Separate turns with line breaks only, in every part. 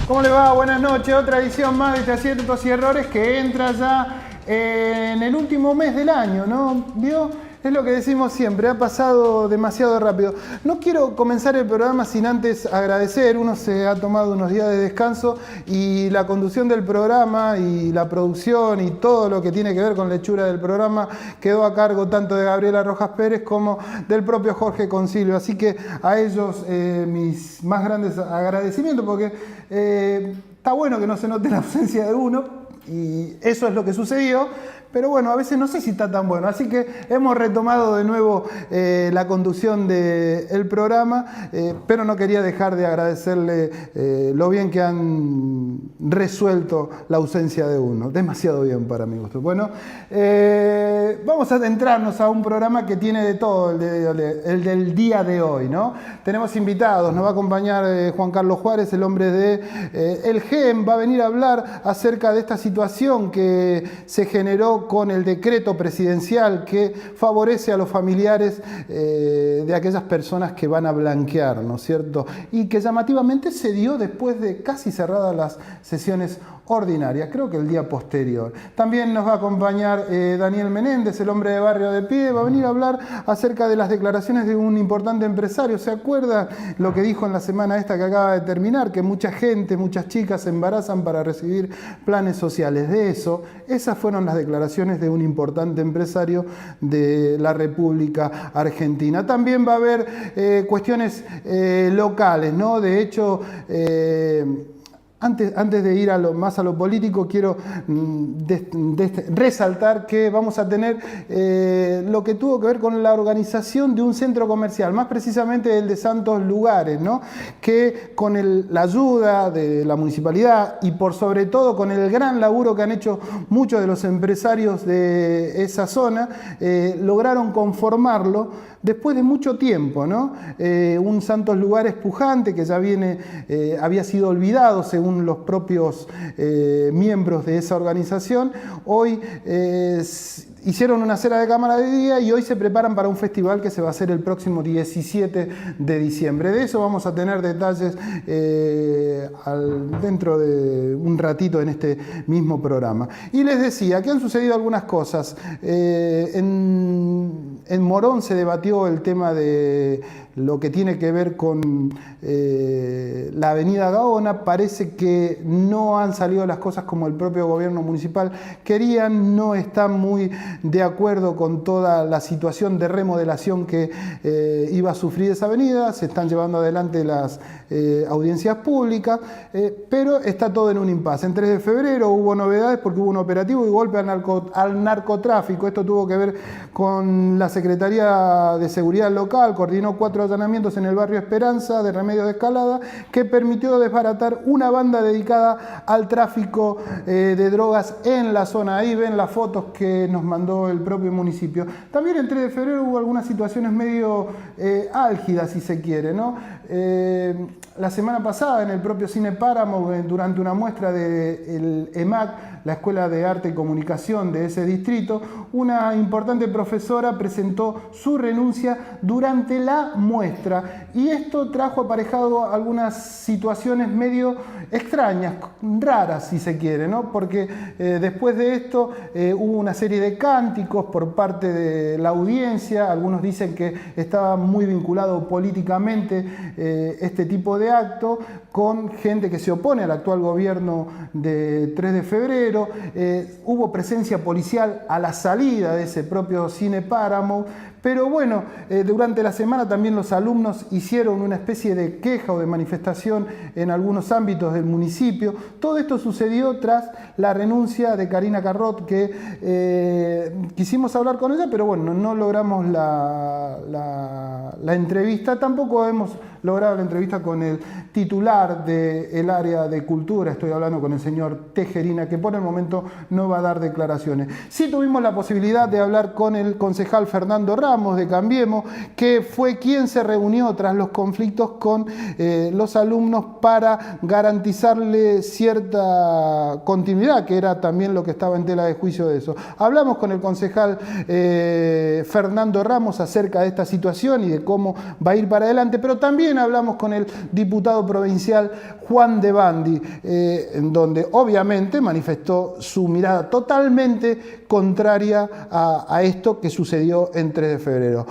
¿Cómo le va? Buenas noches. Otra edición más de este Aciertos y Errores que entra ya en el último mes del año, ¿no? ¿Vio? Es lo que decimos siempre, ha pasado demasiado rápido. No quiero comenzar el programa sin antes agradecer. Uno se ha tomado unos días de descanso y la conducción del programa y la producción y todo lo que tiene que ver con la hechura del programa quedó a cargo tanto de Gabriela Rojas Pérez como del propio Jorge Concilio. Así que a ellos mis más grandes agradecimientos, porque está bueno que no se note la ausencia de uno y eso es lo que sucedió. Pero bueno, a veces no sé si está tan bueno. Así que hemos retomado de nuevo la conducción del programa, pero no quería dejar de agradecerle lo bien que han resuelto la ausencia de uno. Demasiado bien para mi gusto. Bueno, vamos a adentrarnos a un programa que tiene de todo, el del día de hoy, ¿no? Tenemos invitados, nos va a acompañar Juan Carlos Juárez, el hombre de El GEM, va a venir a hablar acerca de esta situación que se generó con el decreto presidencial que favorece a los familiares de aquellas personas que van a blanquear, ¿no es cierto? Y que llamativamente se dio después de casi cerradas las sesiones ordinarias, creo que el día posterior. También nos va a acompañar Daniel Menéndez, el hombre de Barrio de Pie, va a venir a hablar acerca de las declaraciones de un importante empresario. ¿Se acuerda lo que dijo en la semana esta que acaba de terminar? Que mucha gente, muchas chicas se embarazan para recibir planes sociales. De eso, esas fueron las declaraciones de un importante empresario de la República Argentina. También va a haber cuestiones locales, ¿no? De hecho, Antes de ir más a lo político, quiero resaltar que vamos a tener lo que tuvo que ver con la organización de un centro comercial, más precisamente el de Santos Lugares, ¿no? Que con la ayuda de la municipalidad y por sobre todo con el gran laburo que han hecho muchos de los empresarios de esa zona, lograron conformarlo después de mucho tiempo, ¿no? Un Santos Lugares pujante que ya había sido olvidado según los propios miembros de esa organización. Hoy hicieron una cena de cámara de día y hoy se preparan para un festival que se va a hacer el próximo 17 de diciembre. De eso vamos a tener detalles dentro de un ratito en este mismo programa. Y les decía que han sucedido algunas cosas. En Morón se debatió el tema de lo que tiene que ver con la avenida Gaona. Parece que no han salido las cosas como el propio gobierno municipal querían, no están muy de acuerdo con toda la situación de remodelación que iba a sufrir esa avenida. Se están llevando adelante las audiencias públicas, pero está todo en un impasse. En 3 de febrero hubo novedades porque hubo un operativo y golpe al narcotráfico. Esto tuvo que ver con la Secretaría de Seguridad Local, coordinó 4 allanamientos en el barrio Esperanza de Remedios de Escalada, que permitió desbaratar una banda dedicada al tráfico de drogas en la zona. Ahí ven las fotos que nos mandó el propio municipio. También el 3 de febrero hubo algunas situaciones medio álgidas, si se quiere, ¿no? La semana pasada en el propio Cine Páramo, durante una muestra del EMAC, la Escuela de Arte y Comunicación de ese distrito, una importante profesora presentó su renuncia durante la muestra y esto trajo aparejado algunas situaciones medio extrañas, raras si se quiere, ¿no? Porque después de esto hubo una serie de cánticos por parte de la audiencia. Algunos dicen que estaba muy vinculado políticamente este tipo de acto con gente que se opone al actual gobierno de 3 de febrero. Hubo presencia policial a la salida de ese propio Cine Páramo. Pero bueno, durante la semana también los alumnos hicieron una especie de queja o de manifestación en algunos ámbitos del municipio. Todo esto sucedió tras la renuncia de Karina Carrot, que quisimos hablar con ella, pero bueno, no logramos la entrevista. Tampoco hemos logrado la entrevista con el titular del área de cultura. Estoy hablando con el señor Tejerina, que por el momento no va a dar declaraciones. Sí tuvimos la posibilidad de hablar con el concejal Fernando Ramos de Cambiemos, que fue quien se reunió tras los conflictos con los alumnos para garantizarle cierta continuidad, que era también lo que estaba en tela de juicio de eso. Hablamos con el concejal Fernando Ramos acerca de esta situación y de cómo va a ir para adelante, pero también también hablamos con el diputado provincial Juan de Bandi, en donde obviamente manifestó su mirada totalmente contraria a esto que sucedió en 3 de febrero.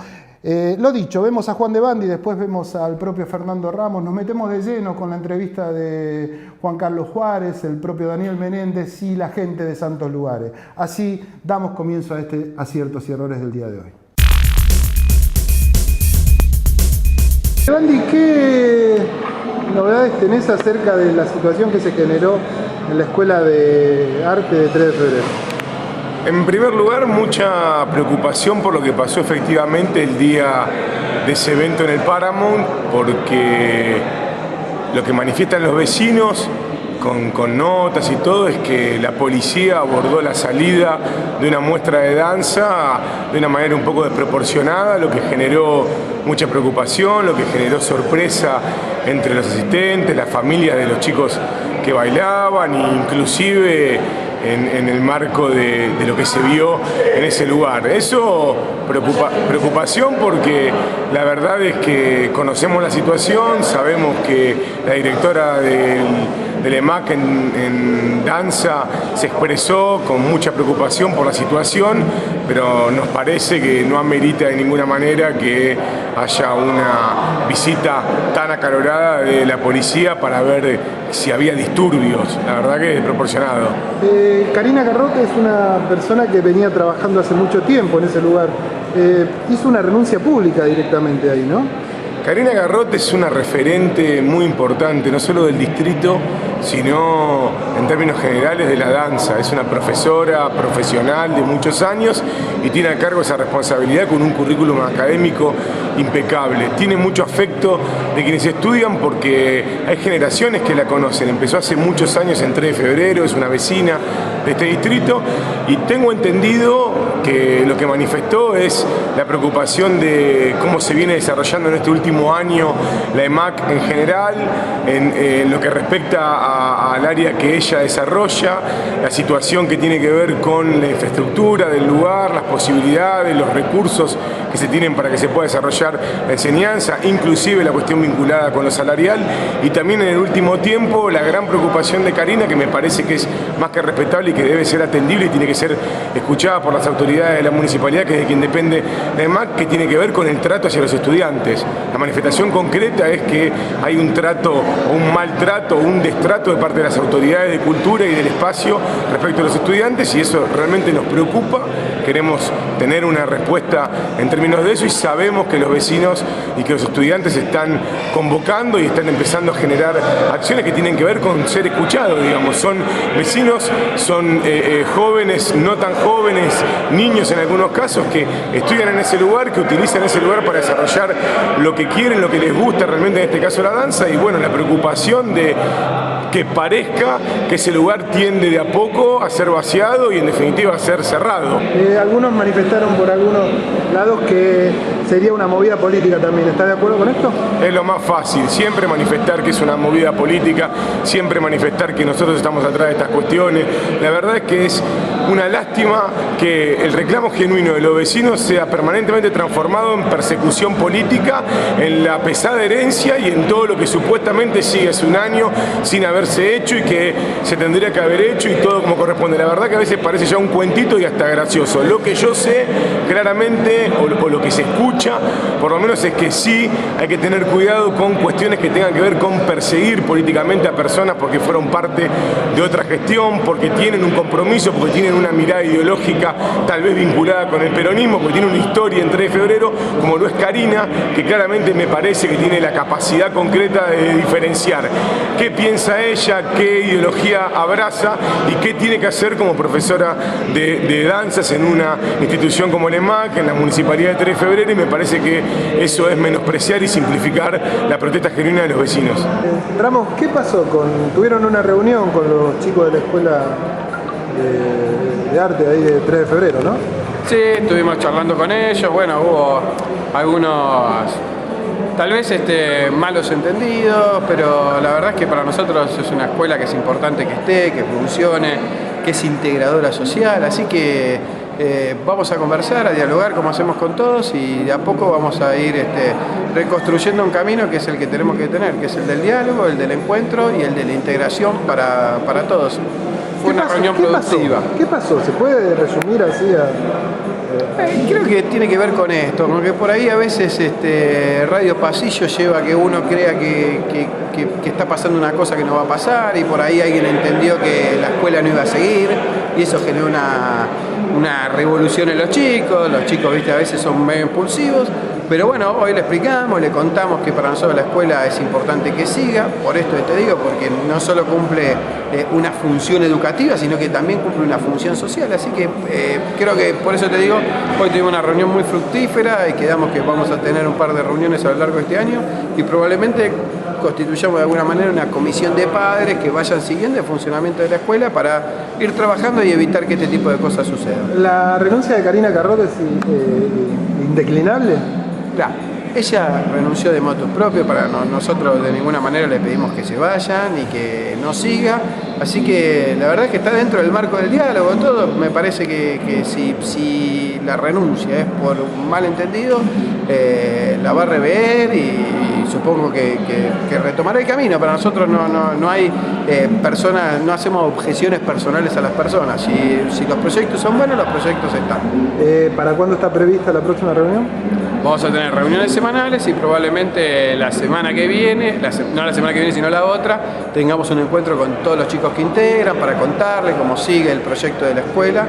Lo dicho, vemos a Juan de Bandi, después vemos al propio Fernando Ramos, nos metemos de lleno con la entrevista de Juan Carlos Juárez, el propio Daniel Menéndez y la gente de Santos Lugares. Así damos comienzo a este Aciertos y Errores del día de hoy. Bandi, ¿qué novedades tenés acerca de la situación que se generó en la Escuela de Arte de 3 de febrero?
En primer lugar, mucha preocupación por lo que pasó efectivamente el día de ese evento en el Paramount, porque lo que manifiestan los vecinos con notas y todo es que la policía abordó la salida de una muestra de danza de una manera un poco desproporcionada, lo que generó mucha preocupación, lo que generó sorpresa entre los asistentes, las familias de los chicos que bailaban, e inclusive en el marco de lo que se vio en ese lugar. Eso preocupación porque la verdad es que conocemos la situación, sabemos que la directora del EMAC en danza se expresó con mucha preocupación por la situación, pero nos parece que no amerita de ninguna manera que haya una visita tan acalorada de la policía para ver si había disturbios. La verdad que es desproporcionado.
Karina Garrote es una persona que venía trabajando hace mucho tiempo en ese lugar. Hizo una renuncia pública directamente ahí, ¿no?
Karina Garrote es una referente muy importante, no solo del distrito, sino en términos generales de la danza. Es una profesora profesional de muchos años y tiene a cargo esa responsabilidad con un currículum académico impecable. Tiene mucho afecto de quienes estudian porque hay generaciones que la conocen. Empezó hace muchos años en 3 de febrero, es una vecina de este distrito y tengo entendido que lo que manifestó es la preocupación de cómo se viene desarrollando en este último año la EMAC en general, en lo que respecta al área que ella desarrolla, la situación que tiene que ver con la infraestructura del lugar, las posibilidades, los recursos que se tienen para que se pueda desarrollar la enseñanza, inclusive la cuestión vinculada con lo salarial, y también en el último tiempo la gran preocupación de Karina, que me parece que es más que respetable y que debe ser atendible y tiene que ser escuchada por las autoridades de la municipalidad, que es de quien depende la EMAC, que tiene que ver con el trato hacia los estudiantes. La manifestación concreta es que hay un trato o un maltrato o un destrato de parte de las autoridades de cultura y del espacio respecto a los estudiantes, y eso realmente nos preocupa. Queremos tener una respuesta en términos de eso y sabemos que los vecinos y que los estudiantes están convocando y están empezando a generar acciones que tienen que ver con ser escuchados, digamos. Son vecinos, son jóvenes, no tan jóvenes, niños en algunos casos, que estudian en ese lugar, que utilizan ese lugar para desarrollar lo que quieren, lo que les gusta realmente, en este caso la danza, y bueno, la preocupación de que parezca que ese lugar tiende de a poco a ser vaciado y en definitiva a ser cerrado.
Algunos manifestaron por algunos lados que sería una movida política también. ¿Está de acuerdo con esto?
Es lo más fácil, siempre manifestar que es una movida política, siempre manifestar que nosotros estamos atrás de estas cuestiones. La verdad es que es una lástima que el reclamo genuino de los vecinos sea permanentemente transformado en persecución política, en la pesada herencia y en todo lo que supuestamente sigue hace un año sin haberse hecho y que se tendría que haber hecho y todo como corresponde. La verdad que a veces parece ya un cuentito y hasta gracioso. Lo que yo sé claramente, o lo que se escucha, por lo menos es que sí hay que tener cuidado con cuestiones que tengan que ver con perseguir políticamente a personas porque fueron parte de otra gestión, porque tienen un compromiso, porque tienen una mirada ideológica tal vez vinculada con el peronismo, porque tiene una historia en 3 de febrero, como lo es Karina, que claramente me parece que tiene la capacidad concreta de diferenciar qué piensa ella, qué ideología abraza y qué tiene que hacer como profesora de danzas en una institución como el EMAC, en la Municipalidad de 3 de febrero, y me parece que eso es menospreciar y simplificar la protesta genuina de los vecinos.
Ramos, ¿qué pasó? Tuvieron una reunión con los chicos de la Escuela de Arte ahí de 3 de febrero, ¿no?
Sí, estuvimos charlando con ellos, bueno, hubo algunos tal vez malos entendidos, pero la verdad es que para nosotros es una escuela que es importante que esté, que funcione, que es integradora social, así que vamos a conversar, a dialogar como hacemos con todos y de a poco vamos a ir reconstruyendo un camino que es el que tenemos que tener, que es el del diálogo, el del encuentro y el de la integración para todos. Fue una reunión productiva.
¿Qué pasó? ¿Se puede resumir así
Creo que tiene que ver con esto, porque por ahí a veces Radio Pasillo lleva a que uno crea que está pasando una cosa que no va a pasar y por ahí alguien entendió que la escuela no iba a seguir y eso generó una revolución en los chicos, viste, a veces son medio impulsivos, pero bueno, hoy le explicamos, le contamos que para nosotros la escuela es importante que siga, por esto te digo, porque no solo cumple una función educativa, sino que también cumple una función social, así que creo que por eso te digo, hoy tuvimos una reunión muy fructífera y quedamos que vamos a tener un par de reuniones a lo largo de este año y probablemente constituyamos de alguna manera una comisión de padres que vayan siguiendo el funcionamiento de la escuela para ir trabajando y evitar que este tipo de cosas sucedan.
¿La renuncia de Karina Carrot es indeclinable?
Claro, ella renunció de motu propio, nosotros de ninguna manera le pedimos que se vayan y que no siga, así que la verdad es que está dentro del marco del diálogo, todo, me parece que si la renuncia es por un malentendido, la va a rever y supongo que retomará el camino. Para nosotros no hay personas, no hacemos objeciones personales a las personas, si los proyectos son buenos, los proyectos están.
¿Para cuándo está prevista la próxima reunión?
Vamos a tener reuniones semanales y probablemente la semana que viene, no la semana que viene sino la otra, tengamos un encuentro con todos los chicos que integran para contarles cómo sigue el proyecto de la escuela,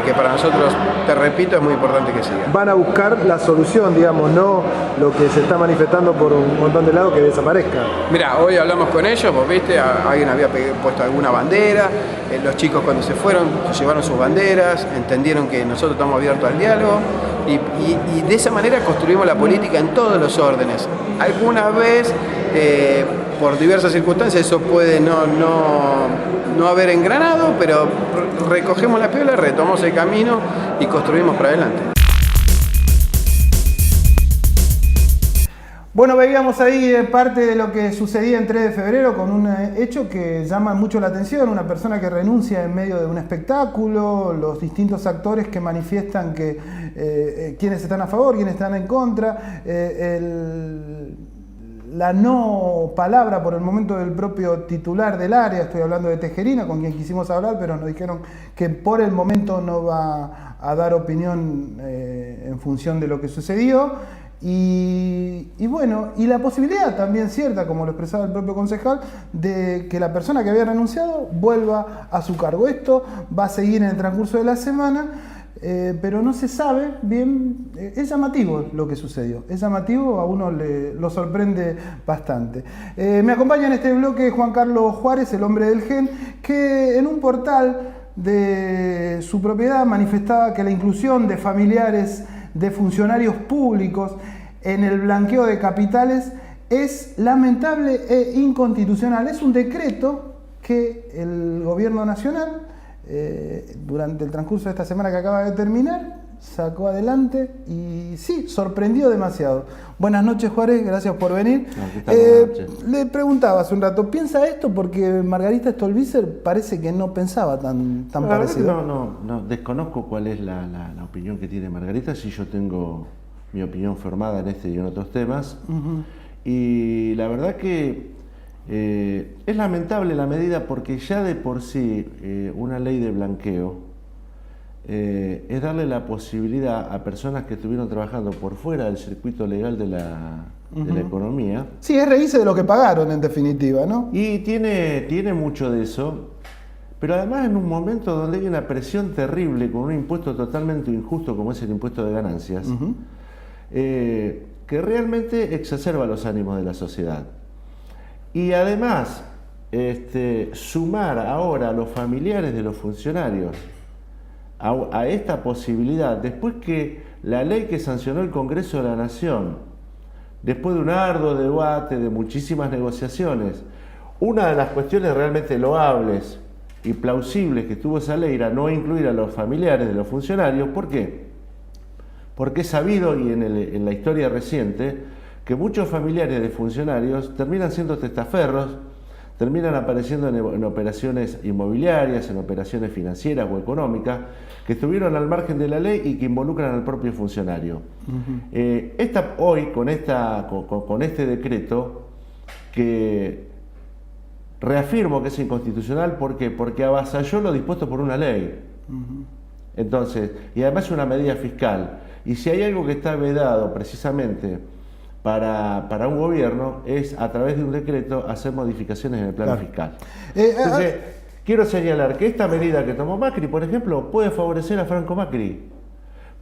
que para nosotros, te repito, es muy importante que siga.
Van a buscar la solución, digamos, no lo que se está manifestando por un montón de lados que desaparezca.
Mirá, hoy hablamos con ellos, vos viste, alguien había puesto alguna bandera, los chicos cuando se fueron llevaron sus banderas, entendieron que nosotros estamos abiertos al diálogo y de esa manera construimos la política en todos los órdenes. Alguna vez, por diversas circunstancias, eso puede no haber engranado, pero recogemos la piola, retomamos el camino y construimos para adelante.
Bueno, veíamos ahí parte de lo que sucedía el 3 de febrero con un hecho que llama mucho la atención, una persona que renuncia en medio de un espectáculo, los distintos actores que manifiestan que quienes están a favor, quienes están en contra, la no palabra por el momento del propio titular del área, estoy hablando de Tejerina, con quien quisimos hablar, pero nos dijeron que por el momento no va a dar opinión en función de lo que sucedió. Y bueno, y la posibilidad también cierta, como lo expresaba el propio concejal, de que la persona que había renunciado vuelva a su cargo. Esto va a seguir en el transcurso de la semana, pero no se sabe bien. Es llamativo lo que sucedió, es llamativo, a uno lo sorprende bastante. Me acompaña en este bloque Juan Carlos Juárez, el hombre del GEN, que en un portal de su propiedad manifestaba que la inclusión de familiares de funcionarios públicos en el blanqueo de capitales es lamentable e inconstitucional. Es un decreto que el gobierno nacional, durante el transcurso de esta semana que acaba de terminar, sacó adelante y sí, sorprendió demasiado. Buenas noches, Juárez, gracias por venir. Le preguntaba hace un rato, ¿piensa esto? Porque Margarita Stolbizer parece que no pensaba tan parecido.
No, desconozco cuál es la opinión que tiene Margarita, si yo tengo mi opinión formada en este y en otros temas. Y la verdad que es lamentable la medida porque ya de por sí una ley de blanqueo es darle la posibilidad a personas que estuvieron trabajando por fuera del circuito legal de la economía.
Sí, es reírse de lo que pagaron en definitiva, ¿no? Y
tiene mucho de eso, pero además en un momento donde hay una presión terrible con un impuesto totalmente injusto como es el impuesto de ganancias, que realmente exacerba los ánimos de la sociedad. Y además, sumar ahora a los familiares de los funcionarios a esta posibilidad, después que la ley que sancionó el Congreso de la Nación, después de un arduo debate, de muchísimas negociaciones, una de las cuestiones realmente loables y plausibles que tuvo esa ley era no incluir a los familiares de los funcionarios. ¿Por qué? Porque es sabido, y en la historia reciente, que muchos familiares de funcionarios terminan siendo testaferros, terminan apareciendo en operaciones inmobiliarias, en operaciones financieras o económicas, que estuvieron al margen de la ley y que involucran al propio funcionario. Hoy, con este decreto, que reafirmo que es inconstitucional, ¿por qué? Porque avasalló lo dispuesto por una ley. Entonces, y además es una medida fiscal. Y si hay algo que está vedado precisamente para un gobierno, es a través de un decreto hacer modificaciones en el plano fiscal. Entonces, quiero señalar que esta medida que tomó Macri, por ejemplo, puede favorecer a Franco Macri,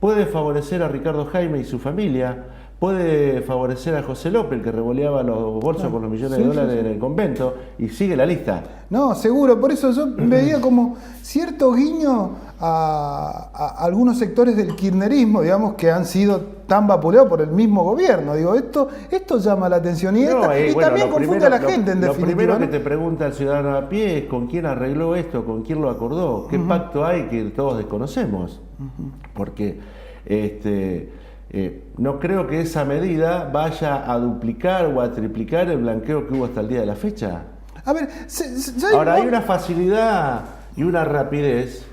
puede favorecer a Ricardo Jaime y su familia, puede favorecer a José López, el que revoleaba los bolsos con los millones de dólares en el convento, y sigue la lista.
No, seguro, por eso yo veía como cierto guiño a algunos sectores del kirchnerismo, digamos, que han sido tan vapuleados por el mismo gobierno. Digo, esto llama la atención y también confunde a la gente, en definitiva. Lo
primero que te pregunta el ciudadano a pie es con quién arregló esto, con quién lo acordó, qué pacto hay que todos desconocemos. Porque no creo que esa medida vaya a duplicar o a triplicar el blanqueo que hubo hasta el día de la fecha.
A ver,
ahora hay una facilidad y una rapidez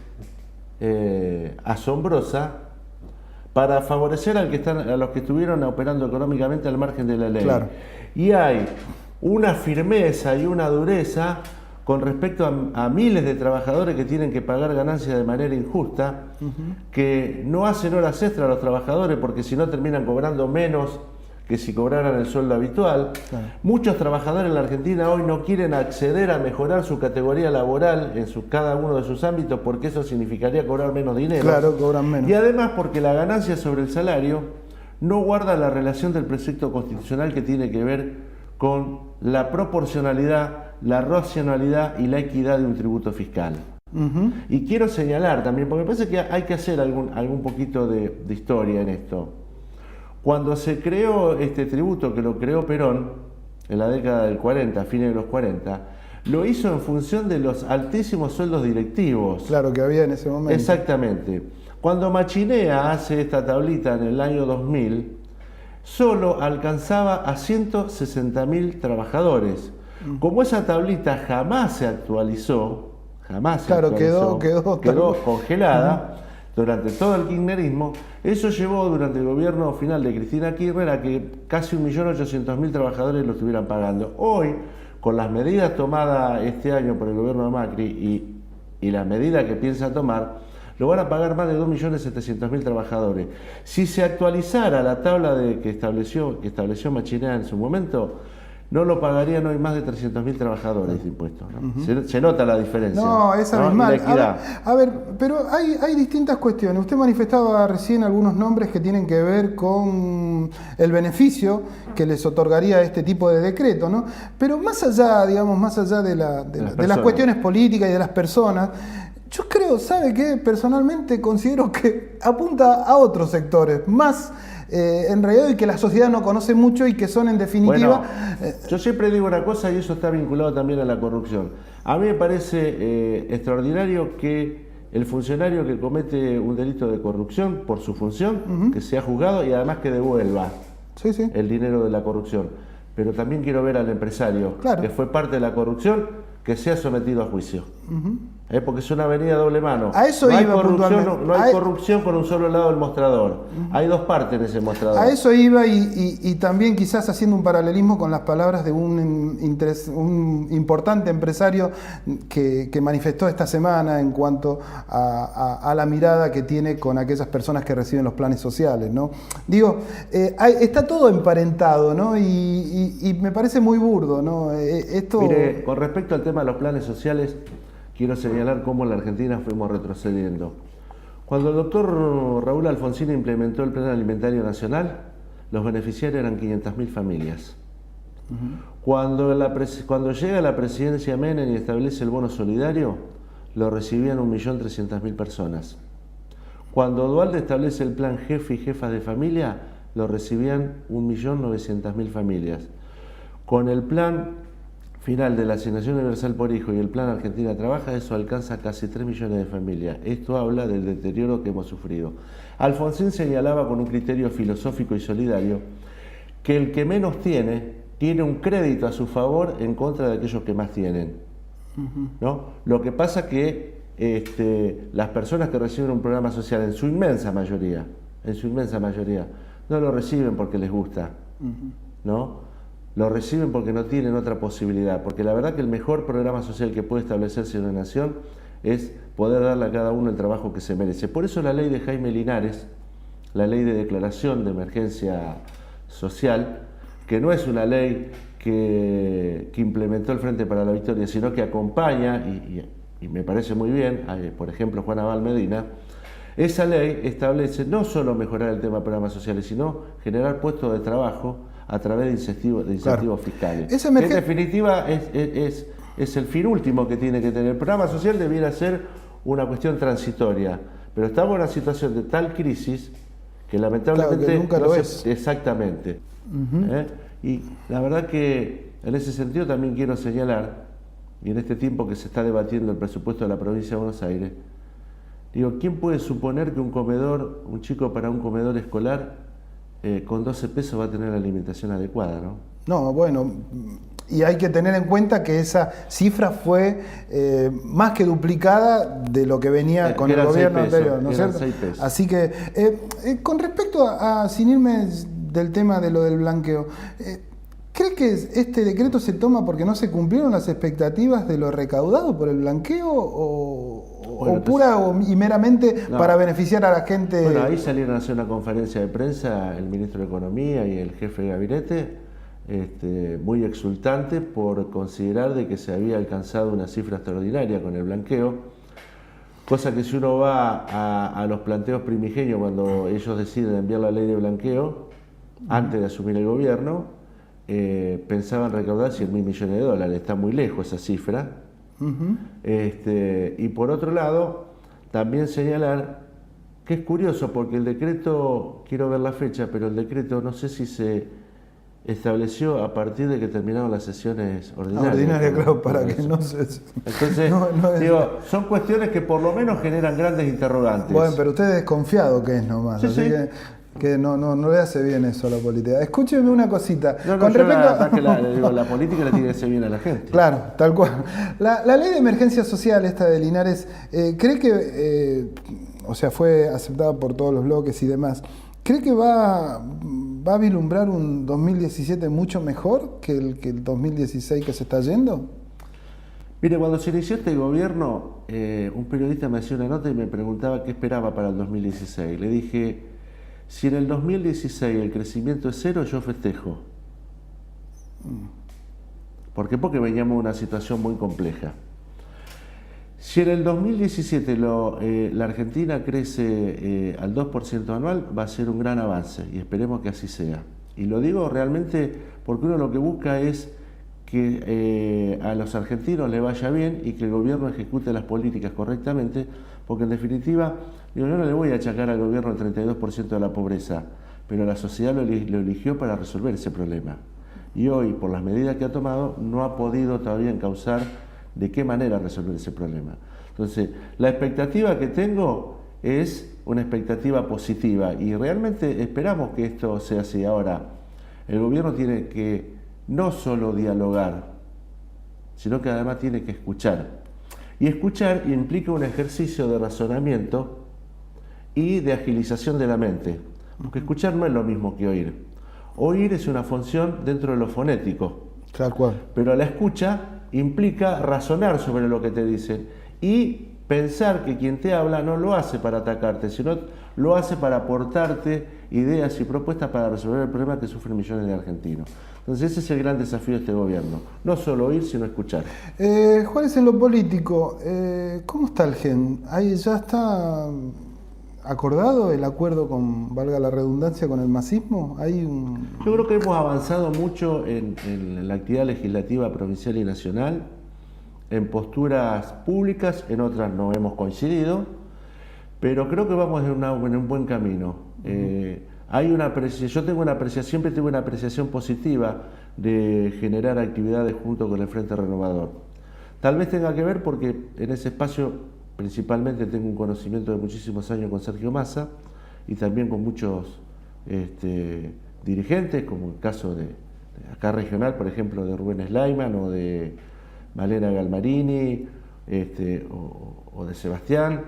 asombrosa para favorecer a los que estuvieron operando económicamente al margen de la ley.
Claro.
Y hay una firmeza y una dureza con respecto a miles de trabajadores que tienen que pagar ganancias de manera injusta, que no hacen horas extra a los trabajadores porque si no terminan cobrando menos que si cobraran el sueldo habitual. Claro. Muchos trabajadores en la Argentina hoy no quieren acceder a mejorar su categoría laboral en cada uno de sus ámbitos porque eso significaría cobrar menos dinero.
Claro, cobran menos.
Y además porque la ganancia sobre el salario no guarda la relación del precepto constitucional que tiene que ver con la proporcionalidad, la racionalidad y la equidad de un tributo fiscal. Y quiero señalar también, porque me parece que hay que hacer algún poquito de historia en esto. Cuando se creó este tributo, que lo creó Perón en la década del 40, fines de los 40, lo hizo en función de los altísimos sueldos directivos.
Claro, que había en ese momento.
Exactamente. Cuando Machinea hace esta tablita en el año 2000, solo alcanzaba a 160.000 trabajadores. Como esa tablita jamás se actualizó, quedó congelada durante todo el kirchnerismo, eso llevó durante el gobierno final de Cristina Kirchner a que casi 1.800.000 trabajadores lo estuvieran pagando. Hoy, con las medidas tomadas este año por el gobierno de Macri y las medidas que piensa tomar, lo van a pagar más de 2.700.000 trabajadores. Si se actualizara la tabla que estableció Machinea en su momento, no lo pagarían hoy más de 300.000 trabajadores de impuestos, ¿no? Se nota la diferencia.
No, es abismal. A ver, pero hay distintas cuestiones. Usted manifestaba recién algunos nombres que tienen que ver con el beneficio que les otorgaría este tipo de decreto, ¿no? Pero más allá, digamos, de las cuestiones políticas y de las personas, yo creo, ¿sabe qué? Personalmente considero que apunta a otros sectores, más en realidad y que la sociedad no conoce mucho y que son en definitiva...
Bueno, yo siempre digo una cosa y eso está vinculado también a la corrupción. A mí me parece extraordinario que el funcionario que comete un delito de corrupción por su función, que sea juzgado y además que devuelva el dinero de la corrupción. Pero también quiero ver al empresario que fue parte de la corrupción que sea sometido a juicio. Porque es una avenida doble mano.
A eso iba puntualmente.
No hay corrupción con un solo lado del mostrador. Hay dos partes en ese mostrador.
A eso iba y también quizás haciendo un paralelismo con las palabras de un importante empresario que manifestó esta semana en cuanto a la mirada que tiene con aquellas personas que reciben los planes sociales, ¿no? Digo, está todo emparentado, ¿no? Y me parece muy burdo, ¿no?
Mire, con respecto al tema de los planes sociales, quiero señalar cómo en la Argentina fuimos retrocediendo. Cuando el doctor Raúl Alfonsín implementó el Plan Alimentario Nacional, los beneficiarios eran 500.000 familias. Cuando llega la presidencia Menem y establece el bono solidario, lo recibían 1.300.000 personas. Cuando Duhalde establece el plan Jefe y Jefas de Familia, lo recibían 1.900.000 familias. Con el plan final de la Asignación Universal por Hijo y el Plan Argentina Trabaja, eso alcanza casi 3 millones de familias. Esto habla del deterioro que hemos sufrido. Alfonsín señalaba con un criterio filosófico y solidario que el que menos tiene tiene un crédito a su favor en contra de aquellos que más tienen, ¿no? Lo que pasa que las personas que reciben un programa social en su inmensa mayoría, no lo reciben porque les gusta, ¿no? Lo reciben porque no tienen otra posibilidad, porque la verdad que el mejor programa social que puede establecerse en una nación es poder darle a cada uno el trabajo que se merece. Por eso la ley de Jaime Linares, la ley de declaración de emergencia social, que no es una ley que implementó el Frente para la Victoria, sino que acompaña, y me parece muy bien, por ejemplo, Juan Abal Medina, esa ley establece no solo mejorar el tema de programas sociales, sino generar puestos de trabajo a través de incentivos fiscales. En definitiva, es el fin último que tiene que tener. El programa social debiera ser una cuestión transitoria, pero estamos en una situación de tal crisis que lamentablemente
claro, que nunca lo es.
Exactamente. Y la verdad que en ese sentido también quiero señalar, y en este tiempo que se está debatiendo el presupuesto de la provincia de Buenos Aires, digo, ¿quién puede suponer que un chico para un comedor escolar con 12 pesos va a tener la alimentación adecuada, ¿no?
No, bueno, y hay que tener en cuenta que esa cifra fue más que duplicada de lo que venía con el gobierno anterior, ¿no es cierto?
6 pesos.
Así que, con respecto sin irme del tema de lo del blanqueo, ¿cree que este decreto se toma porque no se cumplieron las expectativas de lo recaudado por el blanqueo o pura y meramente para beneficiar a la gente?
Bueno, ahí salieron a hacer una conferencia de prensa el ministro de Economía y el jefe de gabinete, muy exultante por considerar de que se había alcanzado una cifra extraordinaria con el blanqueo, cosa que si uno va a los planteos primigenios cuando ellos deciden enviar la ley de blanqueo, antes de asumir el gobierno, pensaban recaudar 100.000 millones de dólares, está muy lejos esa cifra. Y por otro lado, también señalar que es curioso porque el decreto, quiero ver la fecha, pero el decreto no sé si se estableció a partir de que terminaron las sesiones ordinarias.
Ordinaria, claro, para que no se...
Entonces, digo, son cuestiones que por lo menos generan grandes interrogantes.
Bueno, pero usted es desconfiado que es nomás,
sí,
así
sí.
que no le hace bien eso a la política. Escúcheme una cosita.
Con respecto la política le tiene que hacer bien a la gente.
Claro, tal cual. La ley de emergencia social, esta de Linares, ¿cree que, fue aceptada por todos los bloques y demás? ¿Cree que va a vislumbrar un 2017 mucho mejor que el 2016 que se está yendo?
Mire, cuando se inició este gobierno, un periodista me hacía una nota y me preguntaba qué esperaba para el 2016. Le dije, si en el 2016 el crecimiento es cero, yo festejo. ¿Por qué? Porque veníamos de una situación muy compleja. Si en el 2017 la Argentina crece al 2% anual, va a ser un gran avance y esperemos que así sea. Y lo digo realmente porque uno lo que busca es que a los argentinos les vaya bien y que el gobierno ejecute las políticas correctamente, porque en definitiva, yo no le voy a achacar al gobierno el 32% de la pobreza, pero la sociedad lo eligió para resolver ese problema. Y hoy, por las medidas que ha tomado, no ha podido todavía encauzar de qué manera resolver ese problema. Entonces, la expectativa que tengo es una expectativa positiva y realmente esperamos que esto sea así. Ahora, el gobierno tiene que no solo dialogar, sino que además tiene que escuchar. Y escuchar implica un ejercicio de razonamiento y de agilización de la mente, porque escuchar no es lo mismo que oír. Oír es una función dentro de lo fonético,
tal cual.
Pero la escucha implica razonar sobre lo que te dicen y pensar que quien te habla no lo hace para atacarte, sino lo hace para aportarte ideas y propuestas para resolver el problema que sufren millones de argentinos. Entonces ese es el gran desafío de este gobierno, no solo oír, sino escuchar.
Juárez, en lo político, ¿cómo está el GEN? ¿Ahí ya está acordado el acuerdo con, valga la redundancia, con el masismo?
Yo creo que hemos avanzado mucho en la actividad legislativa provincial y nacional, en posturas públicas, en otras no hemos coincidido, pero creo que vamos en un buen camino. Yo tengo siempre tengo una apreciación positiva de generar actividades junto con el Frente Renovador. Tal vez tenga que ver porque en ese espacio principalmente tengo un conocimiento de muchísimos años con Sergio Massa y también con muchos dirigentes, como el caso acá regional, por ejemplo, de Rubén Slayman o de Malena Galmarini, o de Sebastián,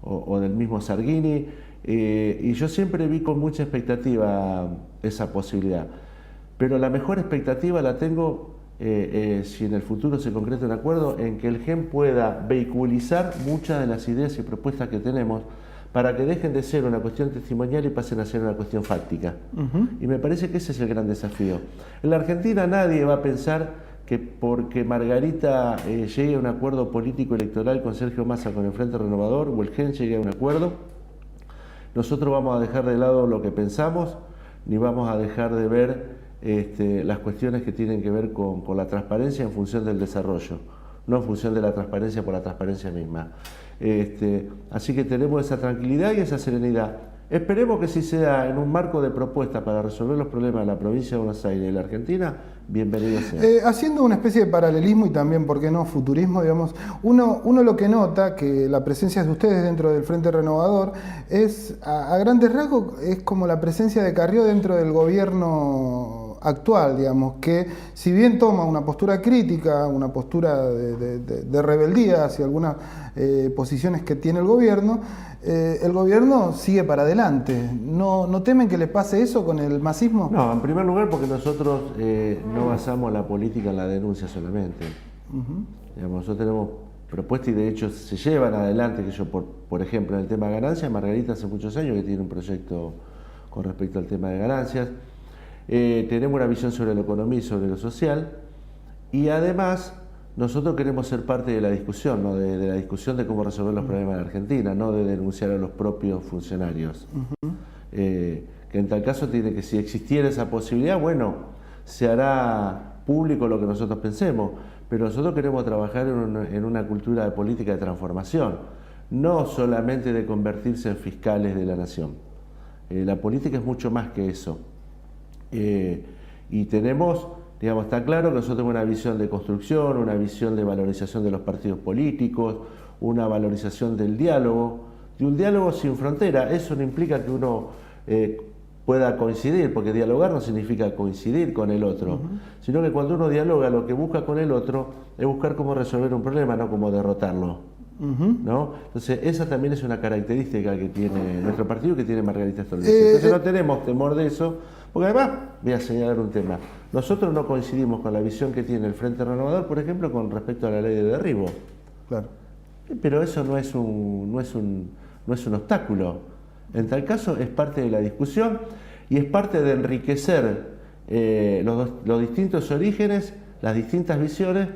o del mismo Sargini, y yo siempre vi con mucha expectativa esa posibilidad. Pero la mejor expectativa la tengo, si en el futuro se concreta un acuerdo, en que el GEM pueda vehiculizar muchas de las ideas y propuestas que tenemos para que dejen de ser una cuestión testimonial y pasen a ser una cuestión fáctica. Y me parece que ese es el gran desafío. En la Argentina nadie va a pensar que porque Margarita llegue a un acuerdo político electoral con Sergio Massa, con el Frente Renovador, o el GEM llegue a un acuerdo, nosotros vamos a dejar de lado lo que pensamos, ni vamos a dejar de ver las cuestiones que tienen que ver con la transparencia en función del desarrollo, no en función de la transparencia por la transparencia misma. Así que tenemos esa tranquilidad y esa serenidad. Esperemos que si sea en un marco de propuesta para resolver los problemas de la provincia de Buenos Aires y de la Argentina, bienvenido sea.
Haciendo una especie de paralelismo y también, ¿por qué no, futurismo, digamos, uno lo que nota, que la presencia de ustedes dentro del Frente Renovador es, a grandes rasgos, es como la presencia de Carrió dentro del gobierno actual, digamos, que si bien toma una postura crítica, una postura de rebeldía hacia algunas posiciones que tiene el gobierno sigue para adelante. ¿No temen que le pase eso con el masismo?
No, en primer lugar porque nosotros no basamos la política en la denuncia solamente. Digamos, nosotros tenemos propuestas y de hecho se llevan adelante, que yo, por ejemplo, en el tema de ganancias, Margarita hace muchos años que tiene un proyecto con respecto al tema de ganancias. Tenemos una visión sobre la economía y sobre lo social, y además nosotros queremos ser parte de la discusión, ¿no? de la discusión de cómo resolver los problemas de la Argentina, no de denunciar a los propios funcionarios. Que en tal caso tiene que, si existiera esa posibilidad, bueno, se hará público lo que nosotros pensemos, pero nosotros queremos trabajar en una cultura de política de transformación, no solamente de convertirse en fiscales de la nación. La política es mucho más que eso. Y tenemos, digamos, está claro que nosotros tenemos una visión de construcción, una visión de valorización de los partidos políticos, una valorización del diálogo, de un diálogo sin frontera. Eso no implica que uno pueda coincidir, porque dialogar no significa coincidir con el otro, sino que cuando uno dialoga, lo que busca con el otro es buscar cómo resolver un problema, no cómo derrotarlo. ¿No? Entonces esa también es una característica que tiene nuestro partido, que tiene Margarita Stolbizer. Entonces no tenemos temor de eso, porque además voy a señalar un tema. Nosotros no coincidimos con la visión que tiene el Frente Renovador, por ejemplo, con respecto a la ley de derribo.
Claro. Pero
eso no es un obstáculo. En tal caso es parte de la discusión y es parte de enriquecer los distintos orígenes, las distintas visiones,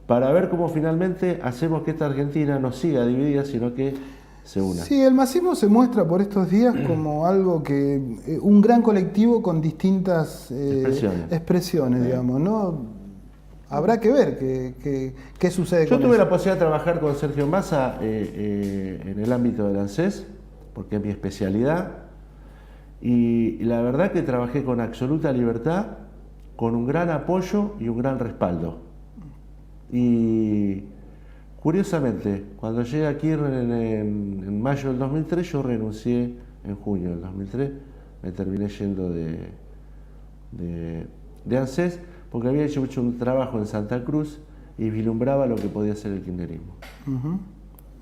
para ver cómo finalmente hacemos que esta Argentina no siga dividida, sino que se una.
Sí, el masismo se muestra por estos días como algo que, un gran colectivo con distintas expresiones, digamos, ¿no? Habrá que ver qué sucede con eso.
Yo tuve la posibilidad de trabajar con Sergio Massa en el ámbito del ANSES, porque es mi especialidad, y la verdad que trabajé con absoluta libertad, con un gran apoyo y un gran respaldo. Y curiosamente, cuando llegué aquí en mayo del 2003, yo renuncié en junio del 2003, me terminé yendo de ANSES porque había hecho un trabajo en Santa Cruz y vislumbraba lo que podía ser el kirchnerismo.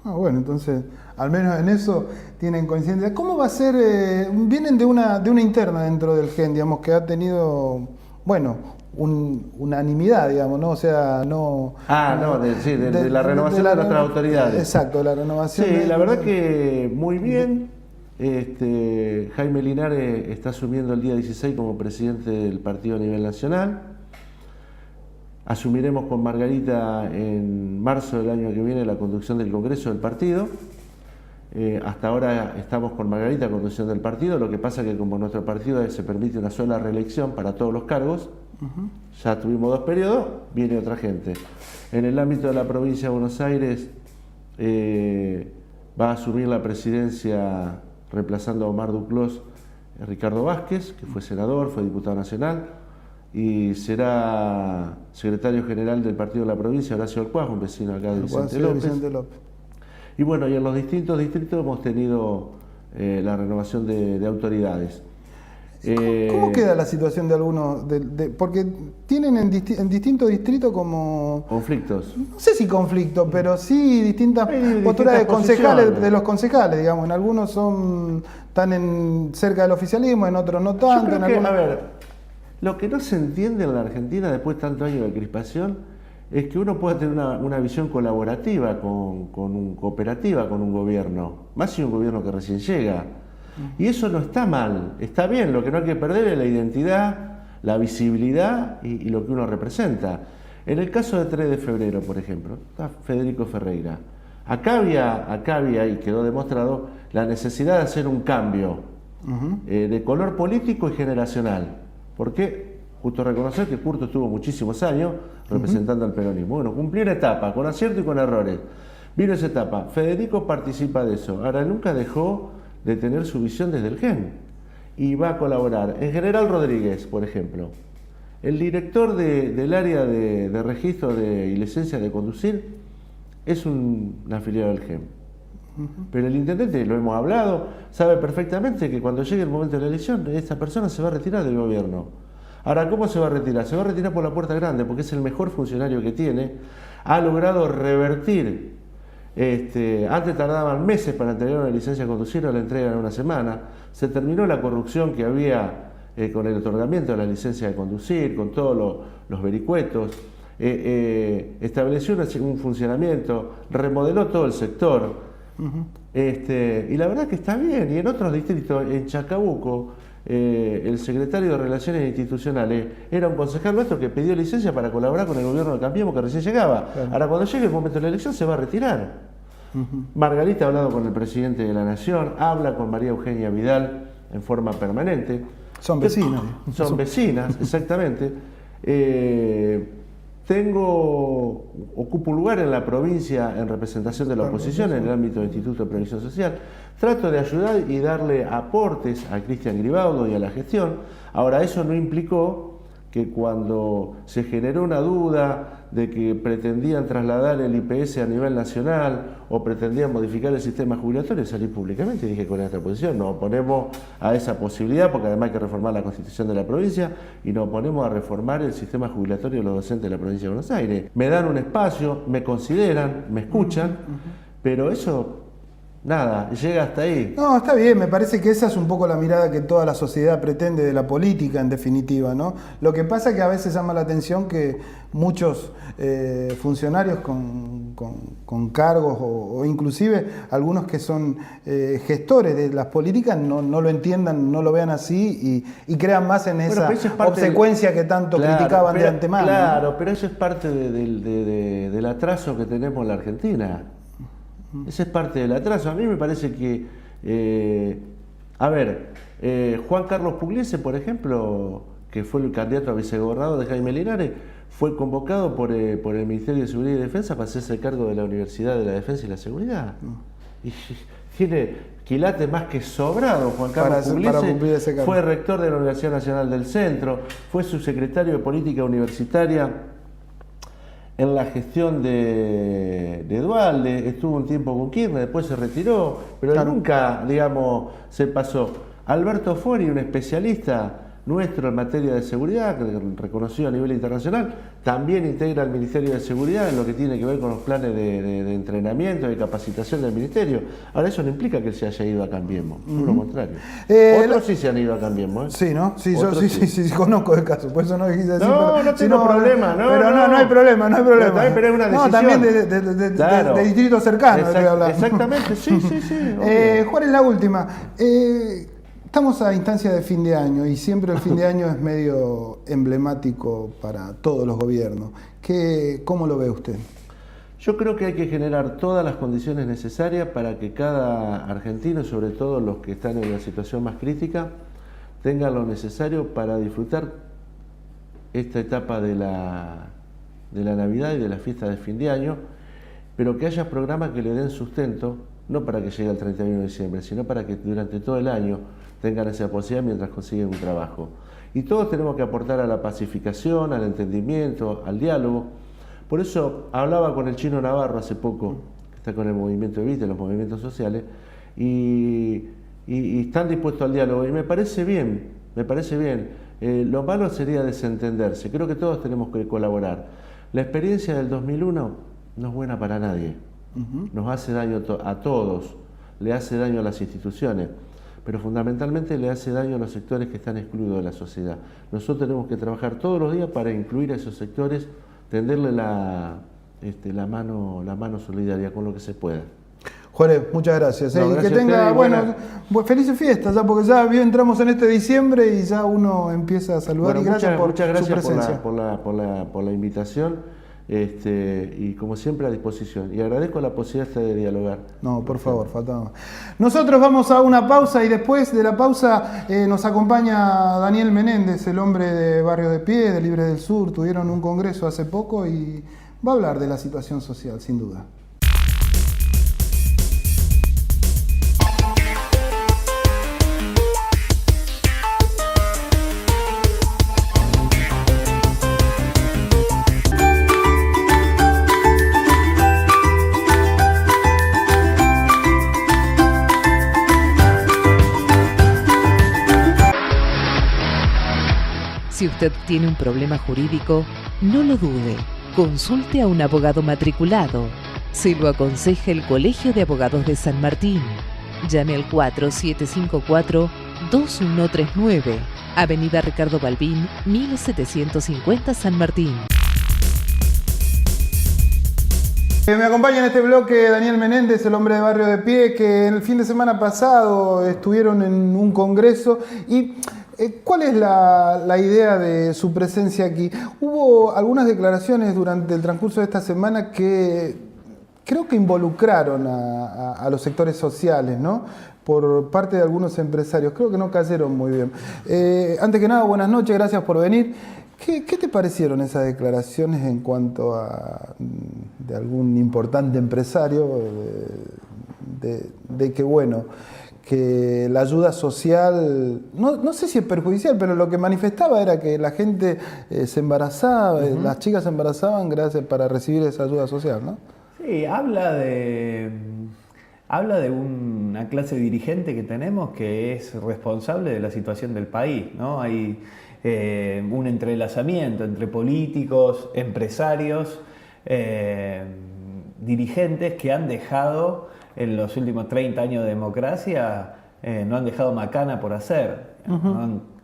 Bueno, entonces, al menos en eso tienen coincidencia. ¿Cómo va a ser? Vienen de una interna dentro del GEN, digamos, que ha tenido, bueno, unanimidad, digamos, ¿no? O sea, no...
de la renovación de nuestras autoridades.
Exacto, la renovación.
Sí, la verdad que muy bien. Jaime Linares está asumiendo el día 16 como presidente del partido a nivel nacional. Asumiremos con Margarita en marzo del año que viene la conducción del Congreso del partido. Hasta ahora estamos con Margarita, conducción del partido. Lo que pasa es que como nuestro partido se permite una sola reelección para todos los cargos, ya tuvimos 2 periodos, viene otra gente. En el ámbito de la provincia de Buenos Aires va a asumir la presidencia, reemplazando a Omar Duclos, Ricardo Vázquez, que fue senador, fue diputado nacional, y será secretario general del partido de la provincia, Horacio Alcuaz, un vecino acá de Vicente López. Y bueno, y en los distintos distritos hemos tenido la renovación de autoridades.
¿Cómo queda la situación de algunos? Porque tienen en distintos distritos como...
Conflictos.
No sé si conflictos, pero sí distintas posturas de concejales, de los concejales, digamos. En algunos están cerca del oficialismo, en otros no tanto.
Yo creo que, a ver, lo que no se entiende en la Argentina después de tantos años de crispación es que uno pueda tener una visión colaborativa, cooperativa con un gobierno, más si un gobierno que recién llega. Y eso no está mal, está bien, lo que no hay que perder es la identidad, la visibilidad y lo que uno representa. En el caso de 3 de febrero, por ejemplo, está Federico Ferreira. Acá había, y quedó demostrado, la necesidad de hacer un cambio de color político y generacional. Porque justo reconocer que Curto estuvo muchísimos años representando al peronismo. Bueno, cumplió una etapa, con acierto y con errores. Vino esa etapa, Federico participa de eso. Ahora nunca dejó de tener su visión desde el GEN y va a colaborar. En General Rodríguez, por ejemplo, el director del área de registro y licencia de conducir es un afiliado del GEN. Pero el intendente, lo hemos hablado, sabe perfectamente que cuando llegue el momento de la elección, esta persona se va a retirar del gobierno. Ahora, ¿cómo se va a retirar? Se va a retirar por la puerta grande, porque es el mejor funcionario que tiene. Ha logrado revertir. Antes tardaban meses para entregar una licencia de conducir, ahora la entregan en una semana. Se terminó la corrupción que había con el otorgamiento de la licencia de conducir, con todos los vericuetos. Estableció un funcionamiento, remodeló todo el sector. Y la verdad que está bien. Y en otros distritos, en Chacabuco, el secretario de Relaciones Institucionales era un concejal nuestro que pidió licencia para colaborar con el gobierno de Cambiemos que recién llegaba. Claro. Ahora cuando llegue el momento de la elección se va a retirar. Margarita ha hablado con el presidente de la Nación, habla con María Eugenia Vidal en forma permanente.
Son vecinas.
Son vecinas, exactamente. Ocupo un lugar en la provincia en representación de la oposición en el ámbito del Instituto de Previsión Social. Trato de ayudar y darle aportes a Cristian Gribaudo y a la gestión. Ahora, eso no implicó que cuando se generó una duda de que pretendían trasladar el IPS a nivel nacional o pretendían modificar el sistema jubilatorio, salí públicamente y dije con esta posición nos oponemos a esa posibilidad porque además hay que reformar la Constitución de la provincia y nos oponemos a reformar el sistema jubilatorio de los docentes de la provincia de Buenos Aires. Me dan un espacio, me consideran, me escuchan, pero eso... Nada, llega hasta ahí.
No, está bien, me parece que esa es un poco la mirada que toda la sociedad pretende de la política, en definitiva, ¿no? Lo que pasa es que a veces llama la atención que muchos funcionarios con cargos o inclusive algunos que son gestores de las políticas no lo entiendan, no lo vean así y crean más en esa obsecuencia que tanto criticaban de antemano.
Claro, ¿no? Pero eso es parte del atraso que tenemos en la Argentina. Ese es parte del atraso. A mí me parece que, Juan Carlos Pugliese, por ejemplo, que fue el candidato a vicegobernador de Jaime Linares, fue convocado por el Ministerio de Seguridad y Defensa para hacerse cargo de la Universidad de la Defensa y la Seguridad. Y tiene quilates más que sobrado. Juan Carlos Pugliese fue rector de la Universidad Nacional del Centro, fue subsecretario de Política Universitaria en la gestión de Duhalde, estuvo un tiempo con Kirchner, después se retiró, pero nunca, digamos, se pasó. Alberto Fori, un especialista nuestro en materia de seguridad, reconocido a nivel internacional, también integra el Ministerio de Seguridad en lo que tiene que ver con los planes de entrenamiento, de capacitación del Ministerio. Ahora, eso no implica que él se haya ido a Cambiemos, todo lo contrario. Otros sí se han ido a Cambiemos.
Sí, ¿no? Sí, yo sí conozco el caso, por eso no dijiste así.
No tengo problema, no.
Pero no hay problema.
Pero es una decisión.
No, también de distritos cercanos.
Exactamente, sí.
Juan, es la última. Estamos a instancia de fin de año y siempre el fin de año es medio emblemático para todos los gobiernos. ¿Cómo lo ve usted?
Yo creo que hay que generar todas las condiciones necesarias para que cada argentino, sobre todo los que están en la situación más crítica, tengan lo necesario para disfrutar esta etapa de la Navidad y de la fiesta de fin de año, pero que haya programas que le den sustento, no para que llegue el 31 de diciembre, sino para que durante todo el año tengan esa posibilidad mientras consiguen un trabajo. Y todos tenemos que aportar a la pacificación, al entendimiento, al diálogo. Por eso hablaba con el Chino Navarro hace poco, que está con el movimiento Evita, los movimientos sociales, y están dispuestos al diálogo. Y me parece bien, me parece bien. Lo malo sería desentenderse. Creo que todos tenemos que colaborar. La experiencia del 2001 no es buena para nadie. Nos hace daño a todos, le hace daño a las instituciones, pero fundamentalmente le hace daño a los sectores que están excluidos de la sociedad. Nosotros tenemos que trabajar todos los días para incluir a esos sectores, tenderle la mano solidaria con lo que se pueda.
Jorge, muchas gracias.
No, gracias
que tenga,
bueno,
felices fiestas, ya, porque ya entramos en este diciembre y ya uno empieza a saludar. Y gracias por
muchas gracias
su presencia.
por la invitación. Y como siempre a disposición. Y agradezco la posibilidad de dialogar.
No, por favor, faltaba. Nosotros vamos a una pausa y después de la pausa nos acompaña Daniel Menéndez, el hombre de Barrio de Pie, de Libres del Sur. Tuvieron un congreso hace poco y va a hablar de la situación social, sin duda.
Si usted tiene un problema jurídico, no lo dude. Consulte a un abogado matriculado. Se lo aconseja el Colegio de Abogados de San Martín. Llame al 4754-2139, Avenida Ricardo Balbín, 1750 San Martín.
Me acompaña en este bloque Daniel Menéndez, el hombre de Barrio de Pie, que el fin de semana pasado estuvieron en un congreso. Y ¿cuál es la idea de su presencia aquí? Hubo algunas declaraciones durante el transcurso de esta semana que creo que involucraron a los sectores sociales, ¿no? Por parte de algunos empresarios. Creo que no cayeron muy bien. Antes que nada, buenas noches, gracias por venir. ¿Qué te parecieron esas declaraciones en cuanto a de algún importante empresario de que, bueno, que la ayuda social, no sé si es perjudicial, pero lo que manifestaba era que la gente se embarazaba, las chicas se embarazaban para recibir esa ayuda social, ¿no?
Sí, habla de una clase dirigente que tenemos que es responsable de la situación del país, ¿no? Hay un entrelazamiento entre políticos, empresarios, dirigentes que han dejado en los últimos 30 años de democracia, no han dejado macana por hacer.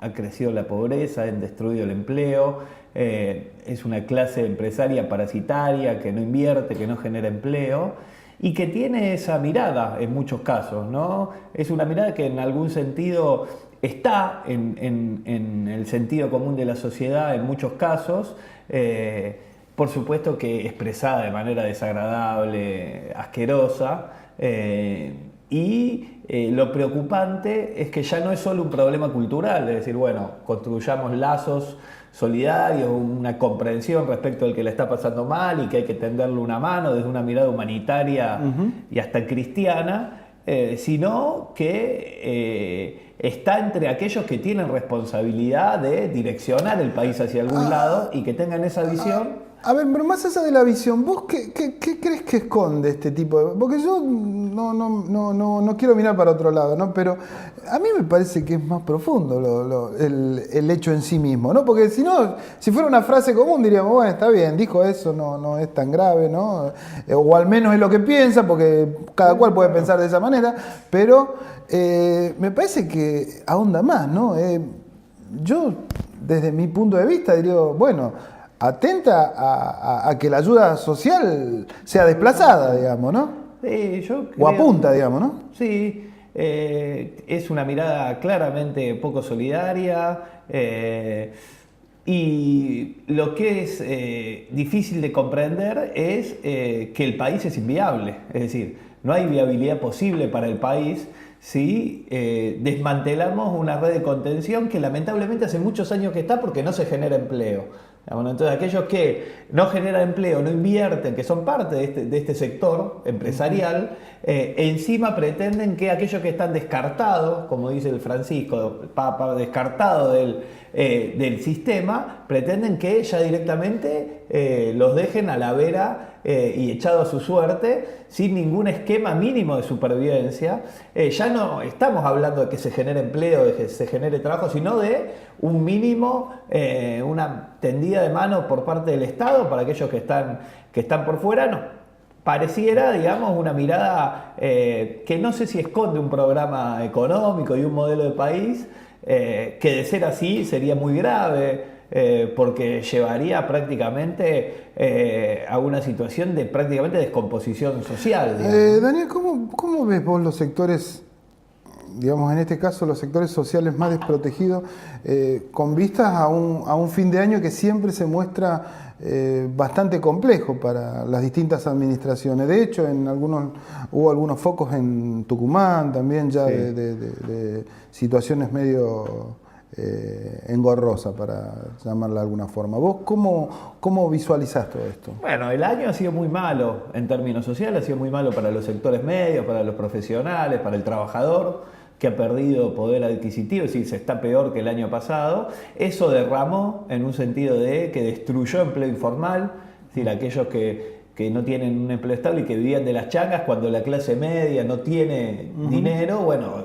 Ha crecido la pobreza, han destruido el empleo, es una clase empresaria parasitaria que no invierte, que no genera empleo y que tiene esa mirada en muchos casos, ¿no? Es una mirada que en algún sentido está en el sentido común de la sociedad en muchos casos, por supuesto que expresada de manera desagradable, asquerosa, lo preocupante es que ya no es solo un problema cultural, es decir, bueno, construyamos lazos solidarios, una comprensión respecto al que le está pasando mal y que hay que tenderle una mano desde una mirada humanitaria y hasta cristiana, sino que está entre aquellos que tienen responsabilidad de direccionar el país hacia algún lado y que tengan esa visión.
A ver, pero más allá de la visión, ¿vos qué crees que esconde este tipo de...? Porque yo no quiero mirar para otro lado, ¿no? Pero a mí me parece que es más profundo el hecho en sí mismo, ¿no? Porque si fuera una frase común diríamos, bueno, está bien, dijo eso, no es tan grave, ¿no? O al menos es lo que piensa, porque cada cual puede pensar de esa manera, pero me parece que ahonda más, ¿no? Yo, desde mi punto de vista, diría, bueno, atenta a que la ayuda social sea desplazada, digamos, ¿no?
Sí, yo creo,
o apunta, digamos, ¿no?
Sí, es una mirada claramente poco solidaria y lo que es difícil de comprender es que el país es inviable, es decir, no hay viabilidad posible para el país si desmantelamos una red de contención que lamentablemente hace muchos años que está porque no se genera empleo. Bueno, entonces aquellos que no generan empleo, no invierten, que son parte de este sector empresarial, encima pretenden que aquellos que están descartados, como dice el Francisco, Papa, descartados del sistema, pretenden que ya directamente los dejen a la vera y echado a su suerte, sin ningún esquema mínimo de supervivencia. Ya no estamos hablando de que se genere empleo, de que se genere trabajo, sino de un mínimo, una tendida de mano por parte del Estado para aquellos que están por fuera. No. Pareciera, digamos, una mirada que no sé si esconde un programa económico y un modelo de país, que de ser así sería muy grave, porque llevaría prácticamente a una situación de prácticamente descomposición social.
Daniel, ¿cómo ves vos los sectores, digamos en este caso los sectores sociales más desprotegidos, con vistas a un fin de año que siempre se muestra bastante complejo para las distintas administraciones? De hecho, hubo algunos focos en Tucumán también ya, sí, de situaciones medio engorrosas, para llamarla de alguna forma. ¿Vos cómo visualizás todo esto?
Bueno, el año ha sido muy malo en términos sociales, ha sido muy malo para los sectores medios, para los profesionales, para el trabajador, que ha perdido poder adquisitivo, es decir, se está peor que el año pasado. Eso derramó en un sentido de que destruyó empleo informal, es decir, aquellos que no tienen un empleo estable y que vivían de las changas, cuando la clase media no tiene dinero, bueno,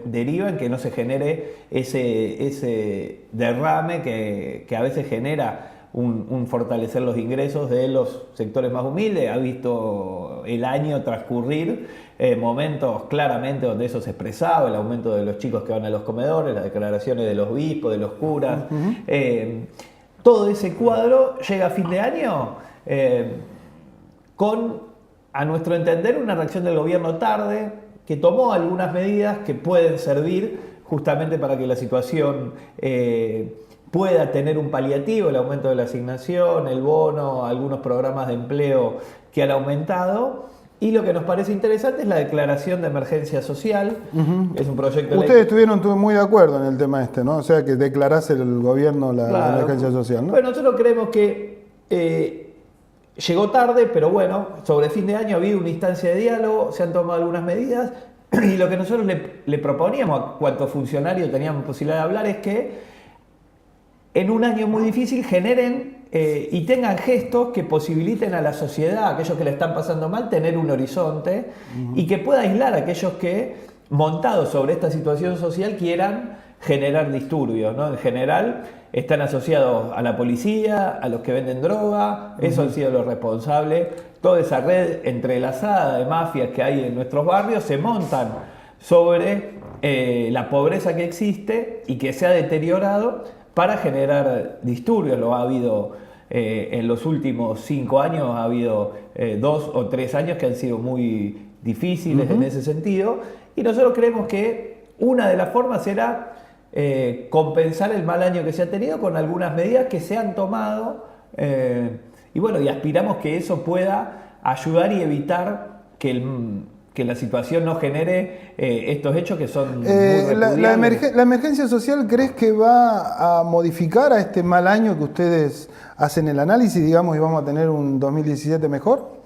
deriva en que no se genere ese derrame que a veces genera un fortalecer los ingresos de los sectores más humildes. Ha visto el año transcurrir momentos claramente donde eso se expresaba, el aumento de los chicos que van a los comedores, las declaraciones de los obispos, de los curas. Todo ese cuadro llega a fin de año con, a nuestro entender, una reacción del gobierno tarde, que tomó algunas medidas que pueden servir justamente para que la situación pueda tener un paliativo, el aumento de la asignación, el bono, algunos programas de empleo que han aumentado. Y lo que nos parece interesante es la declaración de emergencia social. Es un proyecto de ley.
Ustedes estuvieron muy de acuerdo en el tema este, ¿no? O sea, que declarase el gobierno la emergencia social, ¿no?
Bueno, nosotros creemos que llegó tarde, pero bueno, sobre fin de año ha habido una instancia de diálogo, se han tomado algunas medidas, y lo que nosotros le proponíamos a cuantos funcionarios teníamos posibilidad de hablar es que en un año muy difícil generen y tengan gestos que posibiliten a la sociedad, a aquellos que le están pasando mal, tener un horizonte, y que pueda aislar a aquellos que, montados sobre esta situación social, quieran generar disturbios, ¿no? En general están asociados a la policía, a los que venden droga, eso han sido los responsables. Toda esa red entrelazada de mafias que hay en nuestros barrios se montan sobre la pobreza que existe y que se ha deteriorado para generar disturbios. Lo ha habido en los últimos 5 años, ha habido 2 o 3 años que han sido muy difíciles en ese sentido, y nosotros creemos que una de las formas era compensar el mal año que se ha tenido con algunas medidas que se han tomado, y bueno, y aspiramos que eso pueda ayudar y evitar que la situación no genere estos hechos que son muy repudiables.
¿La emergencia social crees que va a modificar a este mal año que ustedes hacen el análisis, digamos, y vamos a tener un 2017 mejor?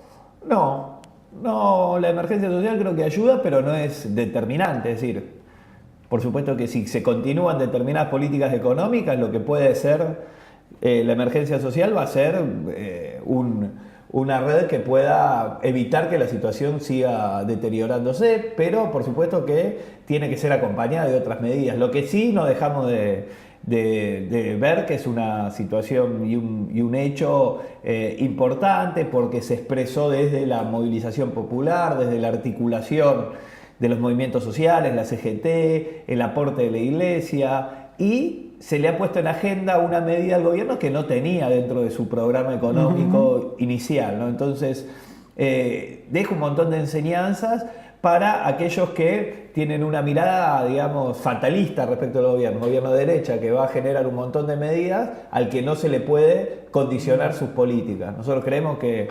No, la emergencia social creo que ayuda, pero no es determinante. Es decir, por supuesto que si se continúan determinadas políticas económicas, lo que puede ser la emergencia social va a ser una red que pueda evitar que la situación siga deteriorándose, pero por supuesto que tiene que ser acompañada de otras medidas. Lo que sí no dejamos de ver que es una situación y un hecho importante, porque se expresó desde la movilización popular, desde la articulación de los movimientos sociales, la CGT, el aporte de la Iglesia, y se le ha puesto en agenda una medida al gobierno que no tenía dentro de su programa económico inicial, ¿no? Entonces, deja un montón de enseñanzas para aquellos que tienen una mirada, digamos, fatalista respecto al gobierno de derecha, que va a generar un montón de medidas al que no se le puede condicionar sus políticas. Nosotros creemos que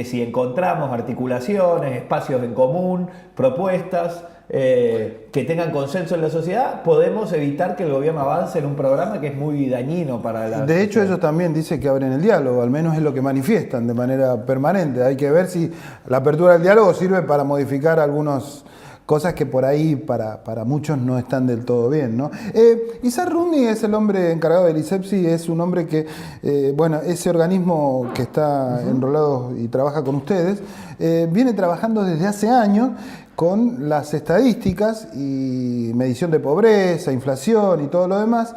si encontramos articulaciones, espacios en común, propuestas que tengan consenso en la sociedad, podemos evitar que el gobierno avance en un programa que es muy dañino para la sociedad.
De hecho, ellos también dicen que abren el diálogo, al menos es lo que manifiestan de manera permanente. Hay que ver si la apertura del diálogo sirve para modificar algunos cosas que por ahí para muchos no están del todo bien, ¿no? Isaac Rudney es el hombre encargado del ISEPSI, es un hombre que, ese organismo que está enrolado y trabaja con ustedes, viene trabajando desde hace años con las estadísticas y medición de pobreza, inflación y todo lo demás.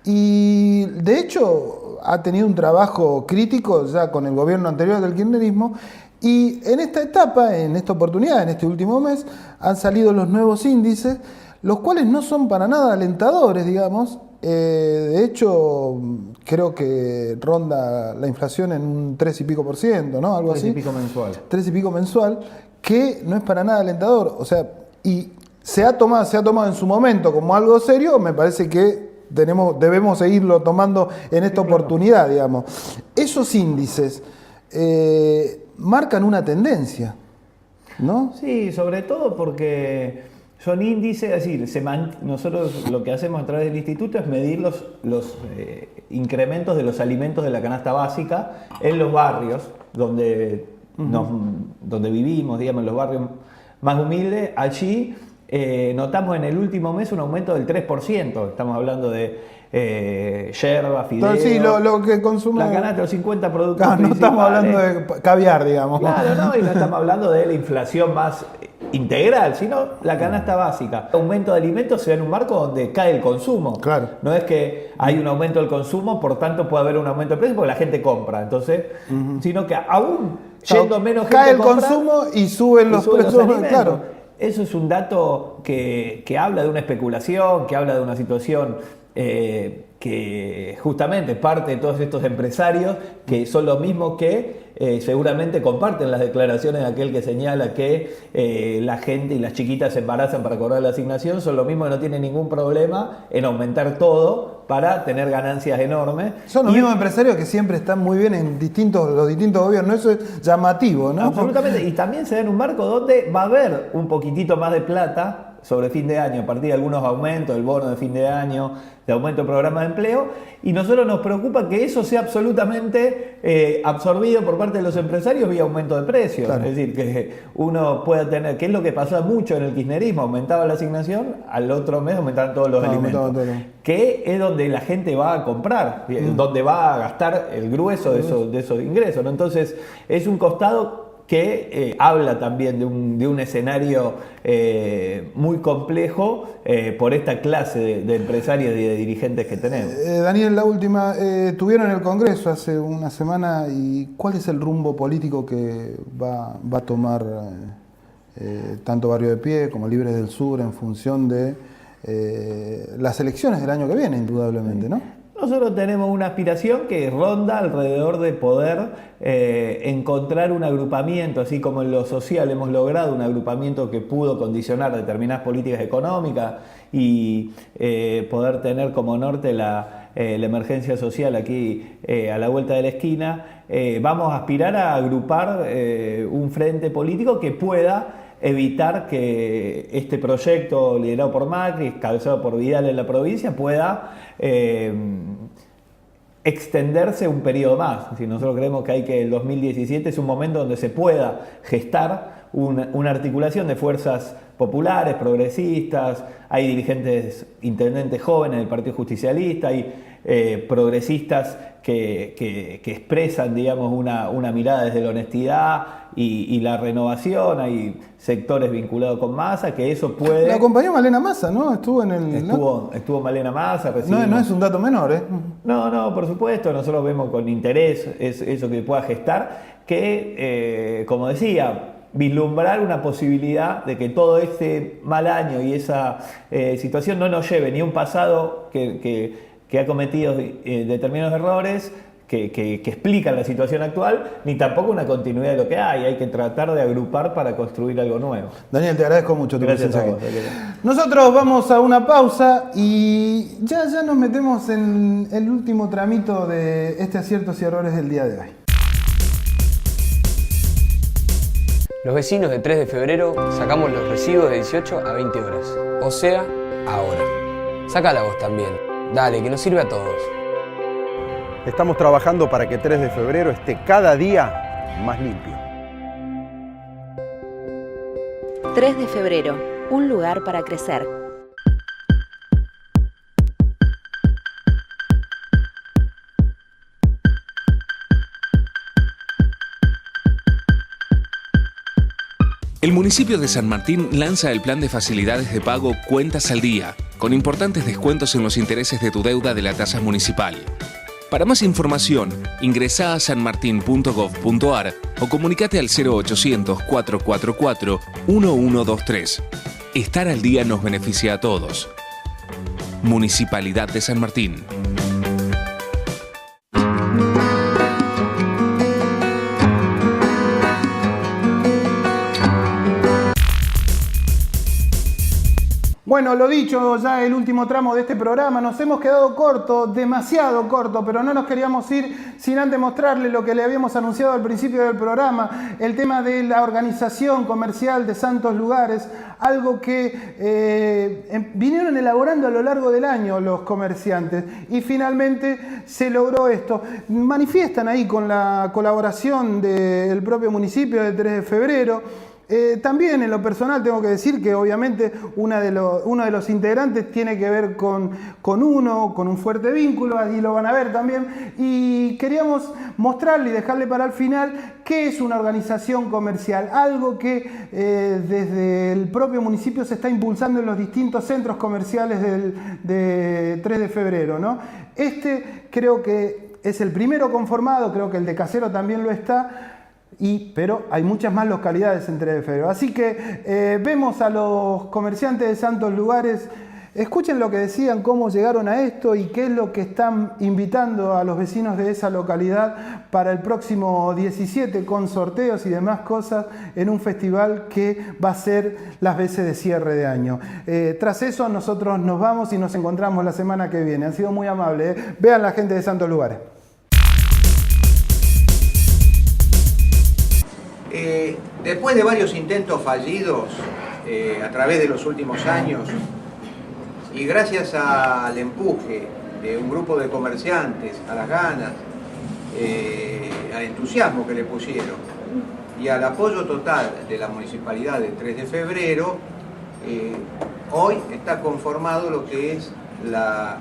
Y de hecho ha tenido un trabajo crítico ya con el gobierno anterior del kirchnerismo, y en esta etapa, en esta oportunidad, en este último mes, han salido los nuevos índices, los cuales no son para nada alentadores, digamos. De hecho, creo que ronda la inflación en un 3 y pico %, ¿no? Algo así.
3 y pico mensual.
3 y pico mensual, que no es para nada alentador. O sea, y se ha tomado en su momento como algo serio, me parece que debemos seguirlo tomando en esta oportunidad, digamos. Esos índices marcan una tendencia, ¿no?
Sí, sobre todo porque son índices, es decir, nosotros lo que hacemos a través del instituto es medir los incrementos de los alimentos de la canasta básica en los barrios donde vivimos, digamos, en los barrios más humildes. Allí notamos en el último mes un aumento del 3%, estamos hablando de yerba, fideo,
sí, lo que consume
la canasta, los 50 productos
no
principales.
estamos hablando de caviar, digamos.
Claro, no, y no estamos hablando de la inflación más integral, sino la canasta básica. El aumento de alimentos se da en un marco donde cae el consumo.
Claro.
No es que hay un aumento del consumo, por tanto puede haber un aumento de precio porque la gente compra. Entonces, sino que aún yendo menos gente
cae
a
el
comprar,
consumo y suben los precios,
alimentos.
claro.
Eso es un dato que habla de una especulación, que habla de una situación que justamente parte de todos estos empresarios que son los mismos que seguramente comparten las declaraciones de aquel que señala que la gente y las chiquitas se embarazan para cobrar la asignación, son los mismos que no tienen ningún problema en aumentar todo para tener ganancias enormes.
Son los mismos empresarios que siempre están muy bien en los distintos gobiernos, eso es llamativo, ¿no?
Absolutamente, y también se da en un marco donde va a haber un poquitito más de plata sobre fin de año, a partir de algunos aumentos, el bono de fin de año, de aumento del programa de empleo, y nosotros nos preocupa que eso sea absolutamente absorbido por parte de los empresarios vía aumento de precios.
Claro.
Es decir, que uno pueda tener, que es lo que pasaba mucho en el kirchnerismo, aumentaba la asignación, al otro mes aumentaban todos los alimentos, que es donde la gente va a comprar, donde va a gastar el grueso de esos ingresos, ¿no? Entonces, es un costado que habla también de un escenario muy complejo por esta clase de empresarios y de dirigentes que tenemos.
Daniel, la última, tuvieron el Congreso hace una semana, y ¿cuál es el rumbo político que va a tomar tanto Barrio de Pie como Libres del Sur en función de las elecciones del año que viene, indudablemente, ¿no?
Nosotros tenemos una aspiración que ronda alrededor de poder encontrar un agrupamiento, así como en lo social hemos logrado un agrupamiento que pudo condicionar determinadas políticas económicas y poder tener como norte la emergencia social aquí a la vuelta de la esquina. Vamos a aspirar a agrupar un frente político que pueda evitar que este proyecto liderado por Macri, cabezado por Vidal en la provincia, pueda extenderse un periodo más. Si nosotros creemos que el 2017 es un momento donde se pueda gestar una articulación de fuerzas populares, progresistas, hay dirigentes, intendentes jóvenes del Partido Justicialista, hay progresistas que expresan, digamos, una mirada desde la honestidad y la renovación, hay sectores vinculados con Massa, que eso puede...
La acompañó Malena Massa, ¿no? Estuvo
Malena Massa.
No es un dato menor, ¿eh?
No, por supuesto, nosotros vemos con interés eso que pueda gestar, que, como decía, vislumbrar una posibilidad de que todo este mal año y esa situación no nos lleve ni a un pasado que ha cometido determinados errores que explican la situación actual, ni tampoco una continuidad de lo que hay que tratar de agrupar para construir algo nuevo.
Daniel, te agradezco mucho tu presencia aquí.
Gracias a vos.
Nosotros vamos a una pausa y ya nos metemos en el último tramito de aciertos y errores del día de hoy.
Los vecinos de 3 de febrero sacamos los recibos de 18 a 20 horas. O sea, ahora. Sácala vos también. Dale, que nos sirve a todos.
Estamos trabajando para que 3 de febrero esté cada día más limpio.
3 de febrero, un lugar para crecer.
El municipio de San Martín lanza el plan de facilidades de pago Cuentas al Día, con importantes descuentos en los intereses de tu deuda de la tasa municipal. Para más información, ingresá a sanmartin.gov.ar o comunicate al 0800 444 1123. Estar al día nos beneficia a todos. Municipalidad de San Martín.
Bueno, lo dicho, ya el último tramo de este programa, nos hemos quedado corto, demasiado corto, pero no nos queríamos ir sin antes mostrarle lo que le habíamos anunciado al principio del programa, el tema de la organización comercial de Santos Lugares, algo que vinieron elaborando a lo largo del año los comerciantes y finalmente se logró esto. Manifiestan ahí con la colaboración del propio municipio de 3 de febrero. También en lo personal tengo que decir que obviamente uno de los integrantes tiene que ver con un fuerte vínculo, allí lo van a ver también, y queríamos mostrarle y dejarle para el final qué es una organización comercial, algo que desde el propio municipio se está impulsando en los distintos centros comerciales de 3 de febrero, ¿no? Este creo que es el primero conformado, creo que el de Casero también lo está, pero hay muchas más localidades en 3 de febrero. Así que vemos a los comerciantes de Santos Lugares, escuchen lo que decían, cómo llegaron a esto y qué es lo que están invitando a los vecinos de esa localidad para el próximo 17 con sorteos y demás cosas en un festival que va a ser las veces de cierre de año. Tras eso nosotros nos vamos y nos encontramos la semana que viene. Han sido muy amables. Vean la gente de Santos Lugares.
Después de varios intentos fallidos a través de los últimos años y gracias al empuje de un grupo de comerciantes, a las ganas, al entusiasmo que le pusieron y al apoyo total de la Municipalidad de 3 de febrero, hoy está conformado lo que es la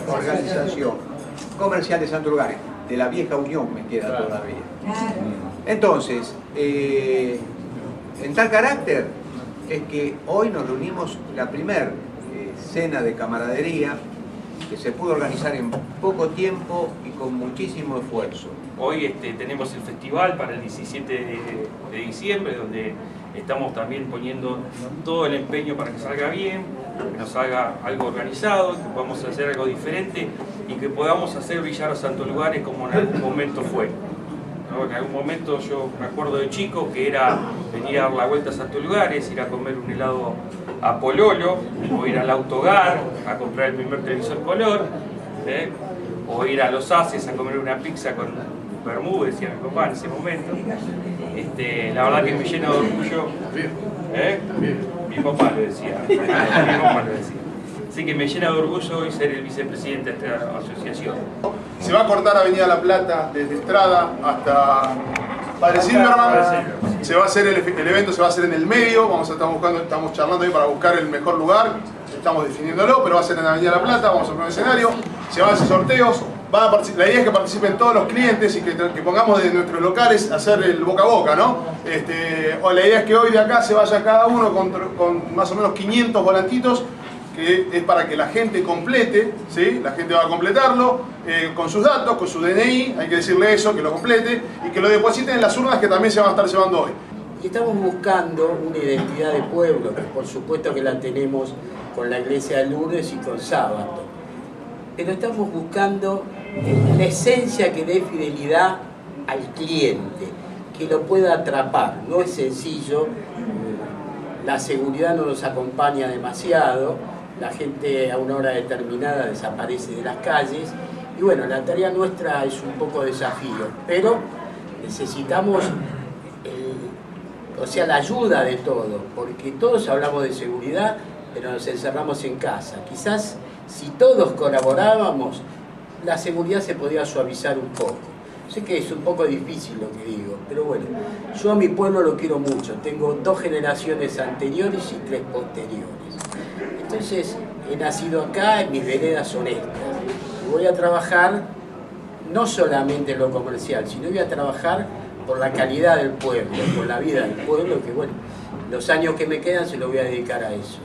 Organización Comercial de Santos Lugares. De la vieja unión me queda todavía. Entonces, en tal carácter es que hoy nos reunimos la primer cena de camaradería que se pudo organizar en poco tiempo y con muchísimo esfuerzo.
Hoy tenemos el festival para el 17 de diciembre, donde estamos también poniendo todo el empeño para que salga bien, que nos haga algo organizado, que podamos hacer algo diferente y que podamos hacer brillar a Santos Lugares como en algún momento fue. ¿No? En algún momento yo me acuerdo de chico que era venir a dar la vuelta a Santos Lugares, ir a comer un helado a Pololo, o ir al Autogar a comprar el primer televisor color, o ir a Los Haces a comer una pizza con vermú, decía mi papá en ese momento. La verdad que me llena de orgullo. Mi papá lo decía. Mi papá lo decía. Así que me llena de orgullo hoy ser el vicepresidente de esta asociación.
Se va a cortar Avenida La Plata desde Estrada hasta Padre Silverman. Se va a hacer el evento se va a hacer en el medio. Estamos charlando ahí para buscar el mejor lugar. Estamos definiéndolo, pero va a ser en Avenida La Plata. Vamos a poner un escenario. Se van a hacer sorteos. La idea es que participen todos los clientes y que pongamos de nuestros locales a hacer el boca a boca, ¿no? La idea es que hoy de acá se vaya cada uno con más o menos 500 volantitos, que es para que la gente complete, ¿sí? La gente va a completarlo con sus datos, con su DNI, hay que decirle eso, que lo complete y que lo depositen en las urnas que también se van a estar llevando hoy.
Y estamos buscando una identidad de pueblo, que por supuesto que la tenemos con la iglesia de Lourdes y con Sábado. Pero estamos buscando la esencia que dé fidelidad al cliente, que lo pueda atrapar. No es sencillo, la seguridad no nos acompaña demasiado, la gente a una hora determinada desaparece de las calles y bueno, la tarea nuestra es un poco desafío, pero necesitamos la ayuda de todos, porque todos hablamos de seguridad, pero nos encerramos en casa. Quizás si todos colaborábamos, la seguridad se podía suavizar un poco. Sé que es un poco difícil lo que digo, pero bueno, yo a mi pueblo lo quiero mucho. Tengo 2 generaciones anteriores y 3 posteriores. Entonces, he nacido acá, mis veredas son estas. Y voy a trabajar no solamente en lo comercial, sino voy a trabajar por la calidad del pueblo, por la vida del pueblo, que bueno, los años que me quedan se los voy a dedicar a eso.